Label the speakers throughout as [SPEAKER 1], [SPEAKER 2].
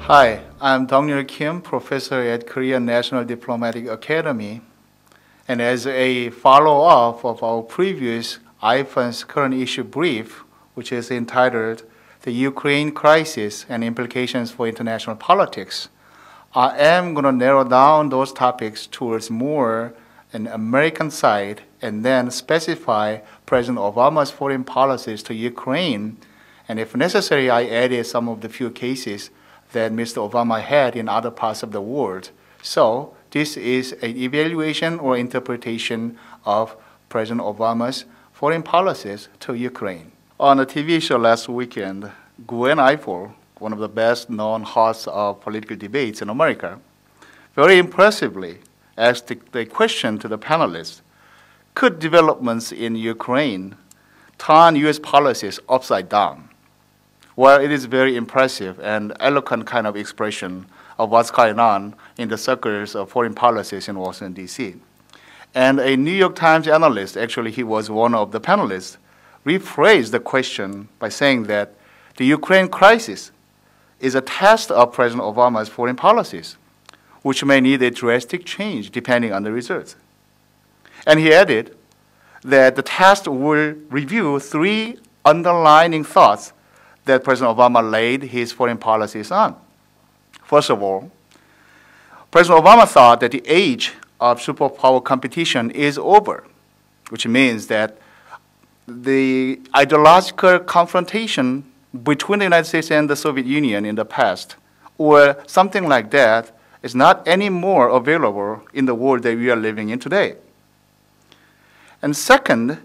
[SPEAKER 1] Hi, I'm Dong-Yul Kim, professor at Korean National Diplomatic Academy. And as a follow-up of our previous IFANS current issue brief, which is entitled The Ukraine Crisis and Implications for International Politics, I am going to narrow down those topics towards more an American side and then specify President Obama's foreign policies to Ukraine. And if necessary, I added some of the few cases that Mr. Obama had in other parts of the world. So this is an evaluation or interpretation of President Obama's foreign policies to Ukraine. On a TV show last weekend, Gwen, one of the best-known hosts of political debates in America, very impressively asked the question to the panelists, could developments in Ukraine turn U.S. policies upside down? Well, it is very impressive and eloquent kind of expression of what's going on in the circles of foreign policies in Washington, D.C. And a New York Times analyst, actually he was one of the panelists, rephrased the question by saying that the Ukraine crisis is a test of President Obama's foreign policies, which may need a drastic change depending on the results. And he added that the test will review three underlying thoughts that President Obama laid his foreign policies on. First of all, President Obama thought that the age of superpower competition is over, which means that the ideological confrontation between the United States and the Soviet Union in the past, or something like that, is not anymore available in the world that we are living in today. And second,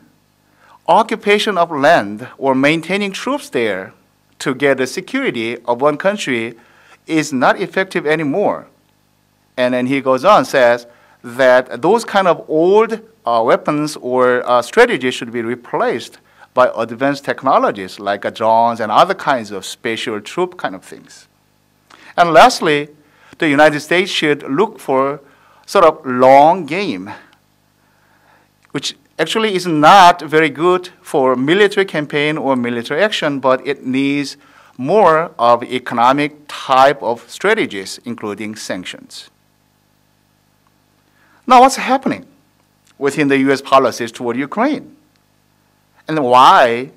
[SPEAKER 1] occupation of land or maintaining troops there to get the security of one country is not effective anymore. And then he goes on, says that those kind of old weapons or strategies should be replaced by advanced technologies like drones and other kinds of special troop kind of things. And lastly, the United States should look for sort of long game, which actually is not very good for military campaign or military action, but it needs more of economic type of strategies, including sanctions. Now, what's happening within the U.S. policies toward Ukraine? And why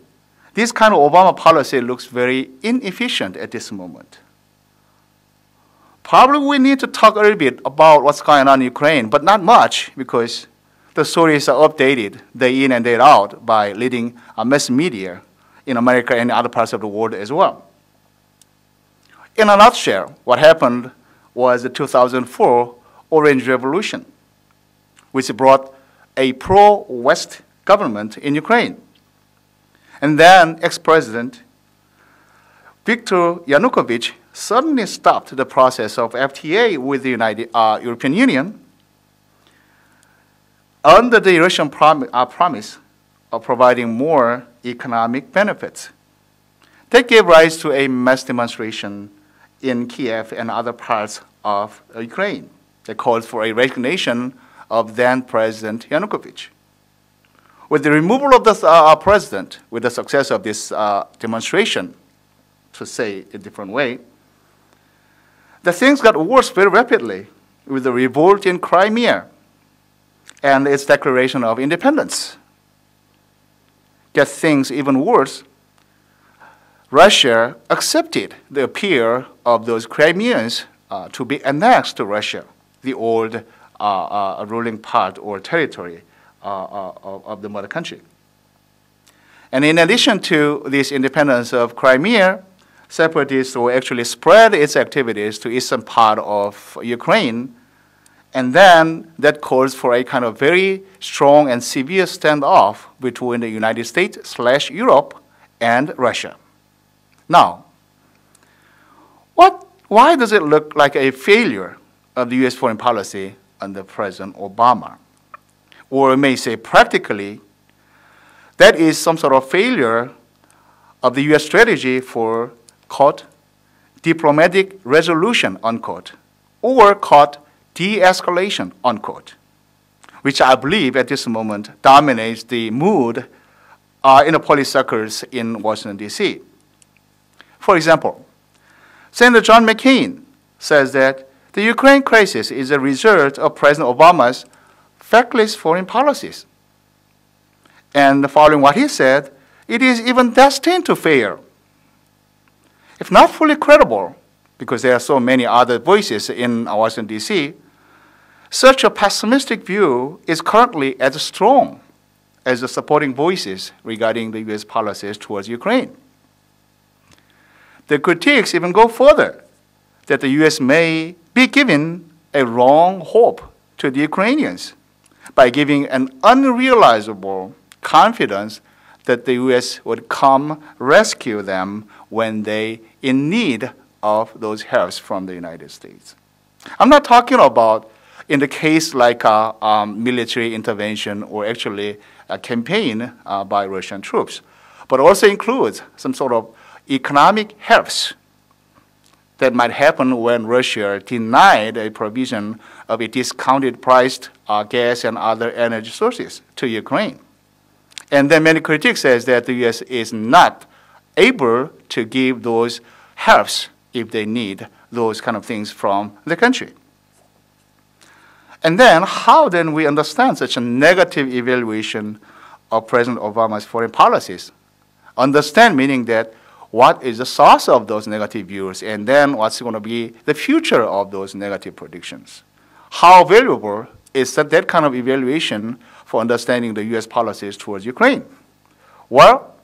[SPEAKER 1] this kind of Obama policy looks very inefficient at this moment? Probably we need to talk a little bit about what's going on in Ukraine, but not much, because the stories are updated day in and day out by leading mass media in America and other parts of the world as well. In a nutshell, what happened was the 2004 Orange Revolution, which brought a pro-West government in Ukraine. And then ex-president Viktor Yanukovych suddenly stopped the process of FTA with the European Union under the Russian promise of providing more economic benefits. That gave rise to a mass demonstration in Kiev and other parts of Ukraine that called for a resignation of then-President Yanukovych. With the removal of the president, with the success of this demonstration, to say it a different way, the things got worse very rapidly with the revolt in Crimea and its declaration of independence. Get things even worse, Russia accepted the appeal of those Crimeans to be annexed to Russia, the old ruling part or territory of the mother country. And in addition to this independence of Crimea, separatists will actually spread its activities to eastern part of Ukraine. And then that calls for a kind of very strong and severe standoff between the United States/Europe and Russia. Now, why does it look like a failure of the U.S. foreign policy under President Obama? Or we may say practically, that is some sort of failure of the U.S. strategy for, quote, diplomatic resolution, unquote, or, quote, de-escalation, unquote, which I believe at this moment dominates the mood in the policy circles in Washington, D.C. For example, Senator John McCain says that the Ukraine crisis is a result of President Obama's feckless foreign policies. And following what he said, it is even destined to fail. If not fully credible, because there are so many other voices in Washington, D.C., such a pessimistic view is currently as strong as the supporting voices regarding the U.S. policies towards Ukraine. The critics even go further, that the U.S. may be giving a wrong hope to the Ukrainians by giving an unrealizable confidence that the U.S. would come rescue them when they in need of those helps from the United States. I'm not talking about in the case like a military intervention or actually a campaign by Russian troops, but also includes some sort of economic helps that might happen when Russia denied a provision of a discounted priced gas and other energy sources to Ukraine. And then many critics says that the U.S. is not able to give those helps if they need those kind of things from the country. And then how then we understand such a negative evaluation of President Obama's foreign policies? Understand meaning that what is the source of those negative views, and then what's going to be the future of those negative predictions? How valuable is that kind of evaluation for understanding the U.S. policies towards Ukraine? Well,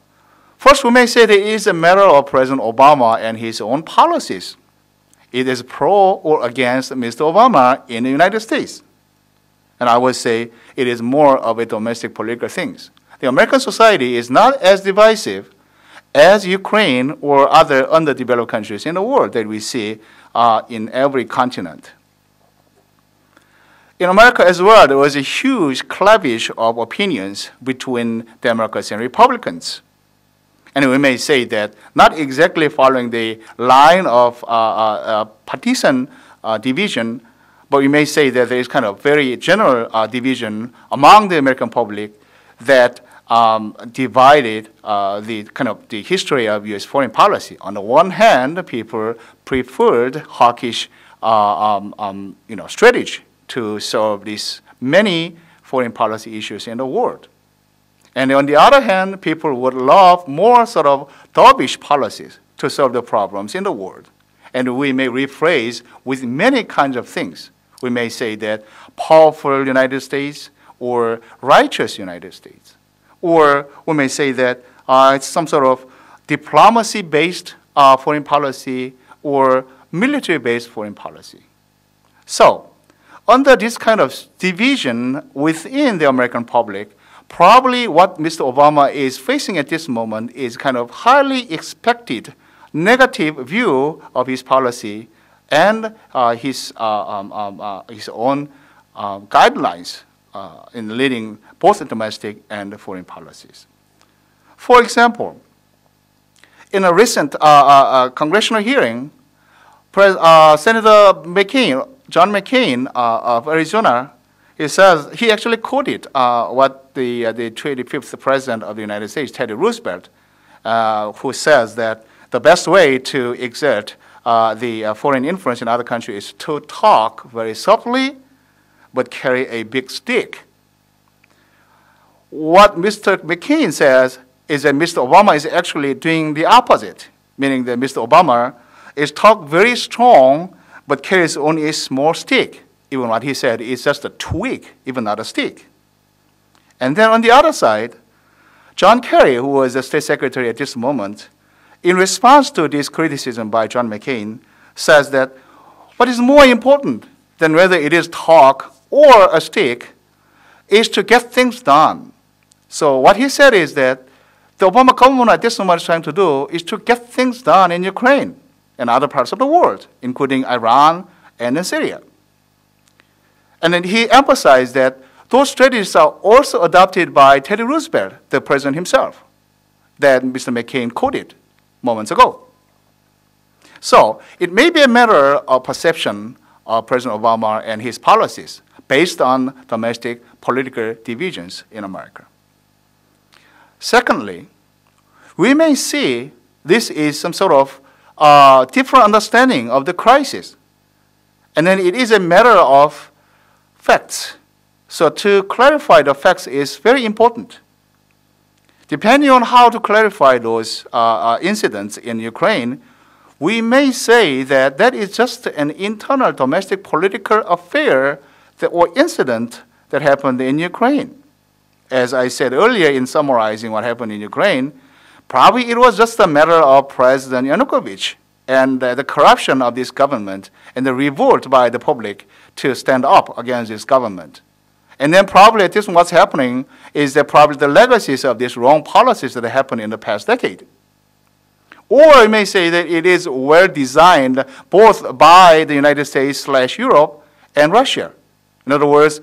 [SPEAKER 1] first we may say that it is a matter of President Obama and his own policies. It is pro or against Mr. Obama in the United States. And I would say it is more of a domestic political thing. The American society is not as divisive as Ukraine or other underdeveloped countries in the world that we see in every continent. In America as well, there was a huge cleavage of opinions between Democrats and Republicans. And we may say that not exactly following the line of partisan division, but we may say that there is kind of very general division among the American public that divided the history of U.S. foreign policy. On the one hand, people preferred hawkish strategy to solve these many foreign policy issues in the world. And on the other hand, people would love more sort of dovish policies to solve the problems in the world. And we may rephrase with many kinds of things. We may say that powerful United States or righteous United States. Or we may say that it's some sort of diplomacy-based foreign policy or military-based foreign policy. So, under this kind of division within the American public, probably what Mr. Obama is facing at this moment is kind of highly expected negative view of his policy and his own guidelines in leading both domestic and foreign policies. For example, in a recent congressional hearing, Senator McCain, John McCain of Arizona, he actually quoted what the 25th President of the United States, Teddy Roosevelt, who says that the best way to exert the foreign influence in other countries is to talk very softly but carry a big stick. What Mr. McCain says is that Mr. Obama is actually doing the opposite, meaning that Mr. Obama is talk very strong but carries only a small stick. Even what he said is just a twig, even not a stick. And then on the other side, John Kerry, who was the state secretary at this moment, in response to this criticism by John McCain, says that what is more important than whether it is talk or a stick is to get things done. So what he said is that the Obama government at this moment is trying to do is to get things done in Ukraine and other parts of the world, including Iran and in Syria. And then he emphasized that those strategies are also adopted by Teddy Roosevelt, the president himself, that Mr. McCain quoted moments ago. So it may be a matter of perception of President Obama and his policies based on domestic political divisions in America. Secondly, we may see this is some sort of different understanding of the crisis. And then it is a matter of facts. So to clarify the facts is very important. Depending on how to clarify those incidents in Ukraine, we may say that that is just an internal domestic political affair or incident that happened in Ukraine. As I said earlier in summarizing what happened in Ukraine, probably it was just a matter of President Yanukovych and the corruption of this government and the revolt by the public to stand up against this government. And then probably at this what's happening is that probably the legacies of these wrong policies that happened in the past decade. Or you may say that it is well designed both by the United States / Europe and Russia. In other words,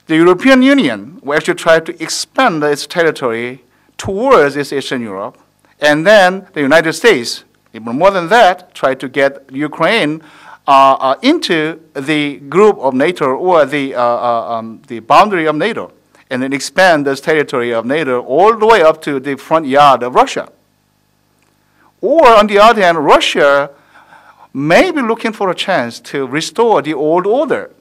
[SPEAKER 1] the European Union will actually try to expand its territory towards Eastern Europe, and then the United States, even more than that, try to get Ukraine into the group of NATO or the boundary of NATO, and then expand this territory of NATO all the way up to the front yard of Russia. Or on the other hand, Russia may be looking for a chance to restore the old order,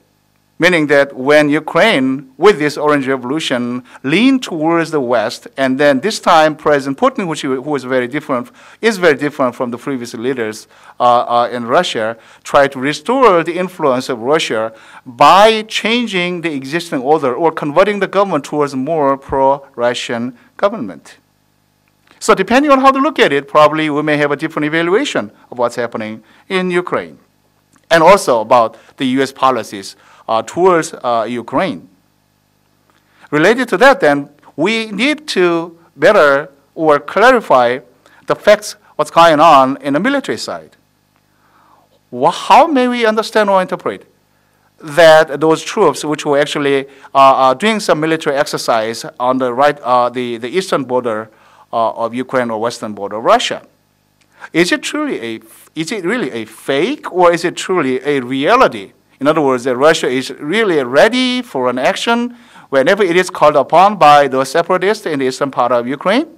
[SPEAKER 1] meaning that when Ukraine, with this Orange Revolution, leaned towards the West, and then this time President Putin, who is very different from the previous leaders in Russia, tried to restore the influence of Russia by changing the existing order or converting the government towards a more pro-Russian government. So depending on how to look at it, probably we may have a different evaluation of what's happening in Ukraine, and also about the U.S. policies towards Ukraine. Related to that, then, we need to better or clarify the facts, what's going on in the military side. How may we understand or interpret that those troops, which were actually doing some military exercise on the the eastern border of Ukraine or western border of Russia, is it really a fake, or is it truly a reality? In other words, that Russia is really ready for an action whenever it is called upon by the separatists in the eastern part of Ukraine?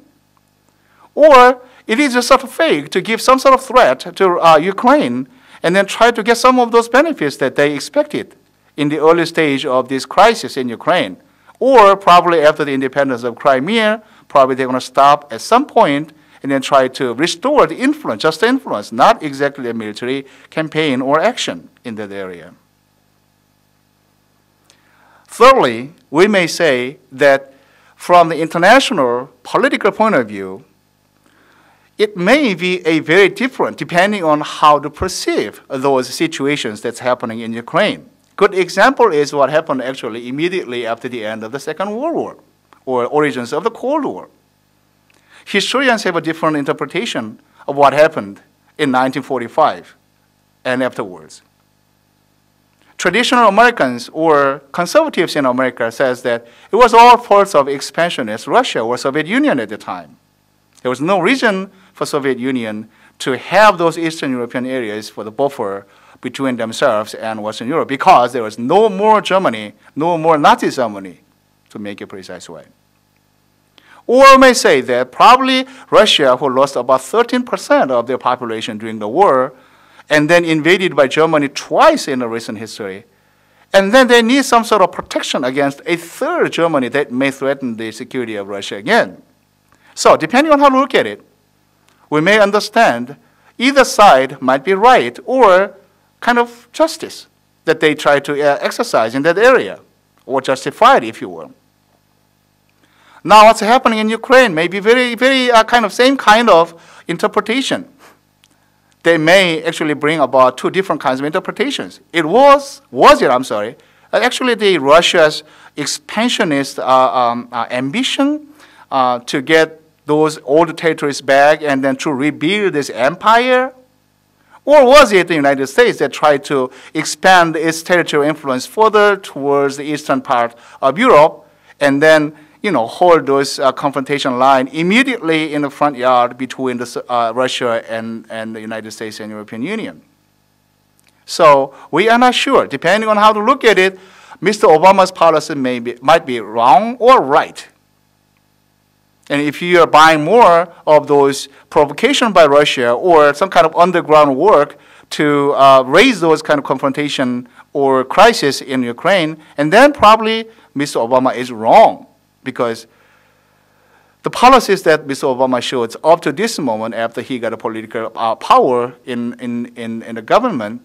[SPEAKER 1] Or it is a sort of fake to give some sort of threat to Ukraine and then try to get some of those benefits that they expected in the early stage of this crisis in Ukraine? Or probably after the independence of Crimea, probably they're going to stop at some point and then try to restore the influence, just the influence, not exactly a military campaign or action in that area. Thirdly, we may say that from the international political point of view, it may be a very different depending on how to perceive those situations that's happening in Ukraine. Good example is what happened actually immediately after the end of the Second World War, or origins of the Cold War. Historians have a different interpretation of what happened in 1945 and afterwards. Traditional Americans or conservatives in America says that it was all faults of expansionist Russia or Soviet Union at the time. There was no reason for Soviet Union to have those Eastern European areas for the buffer between themselves and Western Europe, because there was no more Germany, no more Nazi Germany, to make it precise way. Or we may say that probably Russia, who lost about 13% of their population during the war, and then invaded by Germany twice in the recent history, and then they need some sort of protection against a third Germany that may threaten the security of Russia again. So depending on how to look at it, we may understand either side might be right or kind of justice that they try to exercise in that area, or justified, if you will. Now what's happening in Ukraine may be very kind of same kind of interpretation. They may actually bring about two different kinds of interpretations. Actually the Russia's expansionist ambition to get those old territories back and then to rebuild this empire? Or was it the United States that tried to expand its territorial influence further towards the eastern part of Europe and then hold those confrontation line immediately in the front yard between Russia and the United States and European Union? So we are not sure. Depending on how to look at it, Mr. Obama's policy might be wrong or right. And if you are buying more of those provocation by Russia or some kind of underground work to raise those kind of confrontation or crisis in Ukraine, and then probably Mr. Obama is wrong, because the policies that Mr. Obama showed up to this moment after he got a political power in the government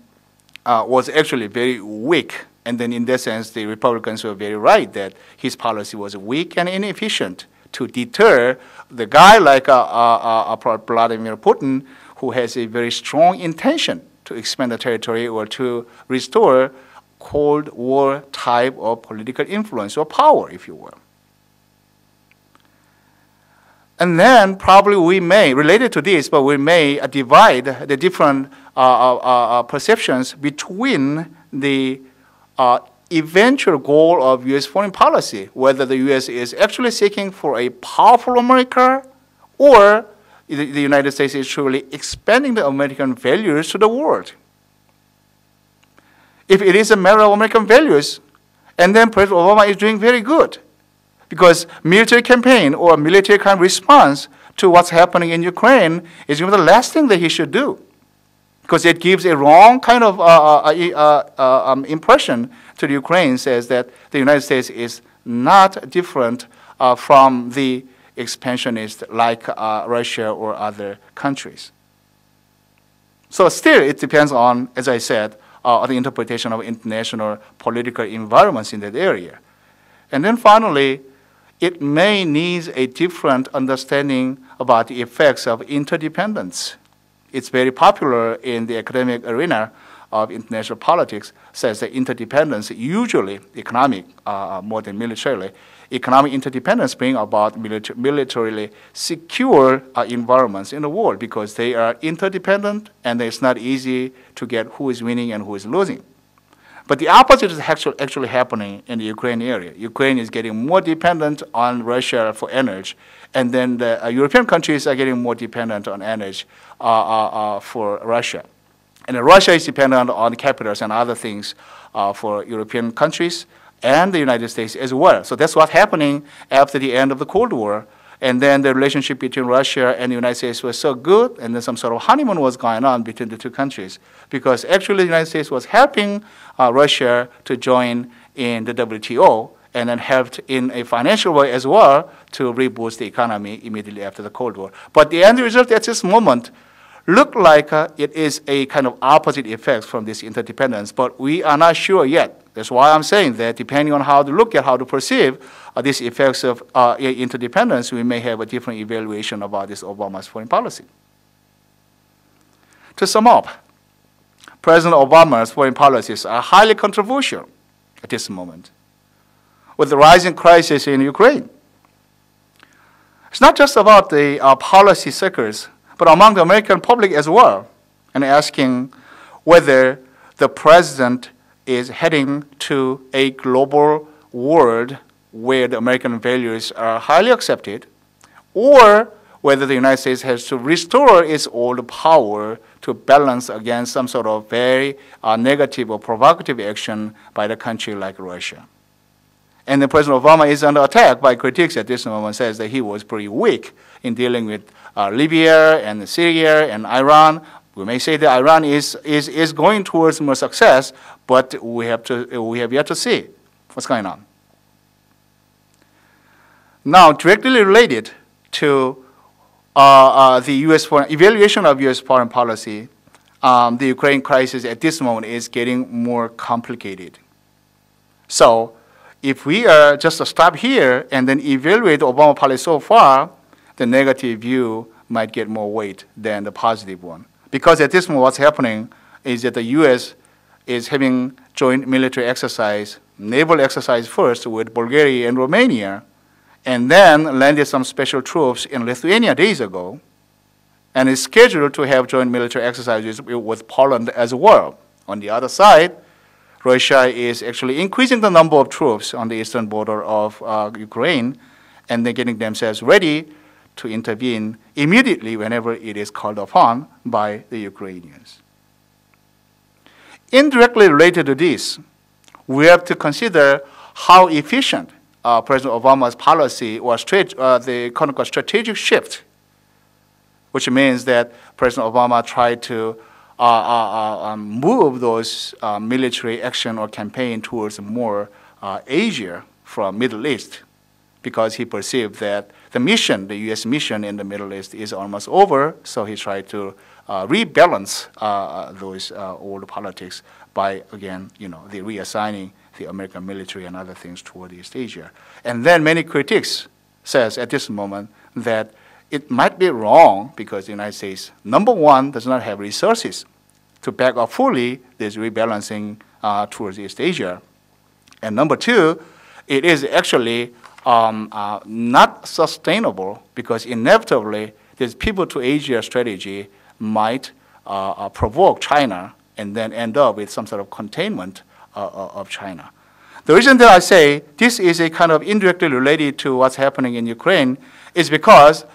[SPEAKER 1] was actually very weak. And then in that sense, the Republicans were very right that his policy was weak and inefficient to deter the guy like Vladimir Putin, who has a very strong intention to expand the territory or to restore Cold War type of political influence or power, if you will. And then probably we may, related to this, but we may divide the different perceptions between the eventual goal of U.S. foreign policy, whether the U.S. is actually seeking for a powerful America or the United States is truly expanding the American values to the world. If it is a matter of American values, and then President Obama is doing very good, because military campaign or military kind of response to what's happening in Ukraine is the last thing that he should do, because it gives a wrong kind of impression to the Ukraine, says that the United States is not different from the expansionist like Russia or other countries. So still, it depends on, as I said, the interpretation of international political environments in that area. And then finally, it may need a different understanding about the effects of interdependence. It's very popular in the academic arena of international politics, says that interdependence, usually economic more than militarily, economic interdependence bring about militarily secure environments in the world, because they are interdependent and it's not easy to get who is winning and who is losing. But the opposite is actually happening in the Ukraine area. Ukraine is getting more dependent on Russia for energy, and then the European countries are getting more dependent on energy for Russia. And Russia is dependent on capitals and other things for European countries and the United States as well. So that's what's happening after the end of the Cold War. And then the relationship between Russia and the United States was so good, and then some sort of honeymoon was going on between the two countries, because actually the United States was helping Russia to join in the WTO, and then helped in a financial way as well to reboost the economy immediately after the Cold War. But the end result at this moment look like it is a kind of opposite effect from this interdependence, but we are not sure yet. That's why I'm saying that depending on how to look at, how to perceive these effects of interdependence, we may have a different evaluation about this Obama's foreign policy. To sum up, President Obama's foreign policies are highly controversial at this moment, with the rising crisis in Ukraine. It's not just about the policy circles, but among the American public as well, and asking whether the president is heading to a global world where the American values are highly accepted, or whether the United States has to restore its old power to balance against some sort of very negative or provocative action by the country like Russia. And then President Obama is under attack by critics at this moment, says that he was pretty weak in dealing with Libya and Syria and Iran. We may say that Iran is going towards more success, but we have yet to see what's going on. Now, directly related to the U.S. evaluation of U.S. foreign policy, the Ukraine crisis at this moment is getting more complicated. So, if we are just to stop here and then evaluate the Obama policy so far, the negative view might get more weight than the positive one. Because at this moment, what's happening is that the U.S. is having joint military exercise, naval exercise first with Bulgaria and Romania, and then landed some special troops in Lithuania days ago, and is scheduled to have joint military exercises with Poland as well. On the other side, Russia is actually increasing the number of troops on the eastern border of Ukraine, and they're getting themselves ready to intervene immediately whenever it is called upon by the Ukrainians. Indirectly related to this, we have to consider how efficient President Obama's policy was the quote-unquote strategic shift, which means that President Obama tried to move those military action or campaign towards more Asia from Middle East, because he perceived that the mission, the U.S. mission in the Middle East is almost over, so he tried to rebalance those old politics by, again, the reassigning the American military and other things toward East Asia. And then many critics says at this moment that it might be wrong because the United States, number one, does not have resources to back up fully this rebalancing towards East Asia. And number two, it is actually not sustainable because inevitably this pivot to Asia strategy might provoke China and then end up with some sort of containment of China. The reason that I say this is a kind of indirectly related to what's happening in Ukraine is because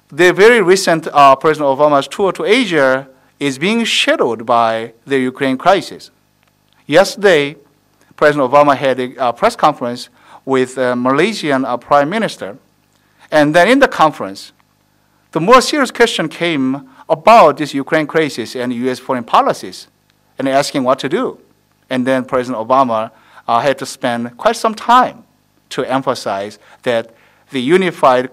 [SPEAKER 1] the very recent President Obama's tour to Asia is being shadowed by the Ukraine crisis. Yesterday, President Obama had a press conference with the Malaysian Prime Minister, and then in the conference, the more serious question came about this Ukraine crisis and U.S. foreign policies, and asking what to do. And then President Obama had to spend quite some time to emphasize that the unified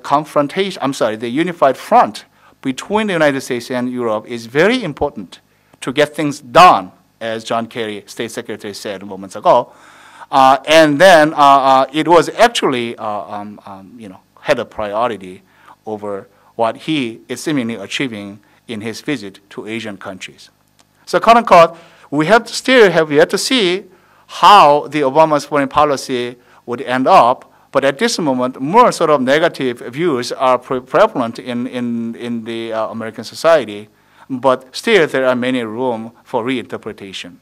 [SPEAKER 1] front between the United States and Europe is very important to get things done, as John Kerry, State Secretary, said moments ago. And then it was actually, had a priority over what he is seemingly achieving in his visit to Asian countries. So, quote unquote, we still have yet to see how the Obama's foreign policy would end up. But at this moment, more sort of negative views are prevalent in the American society. But still, there are many room for reinterpretation.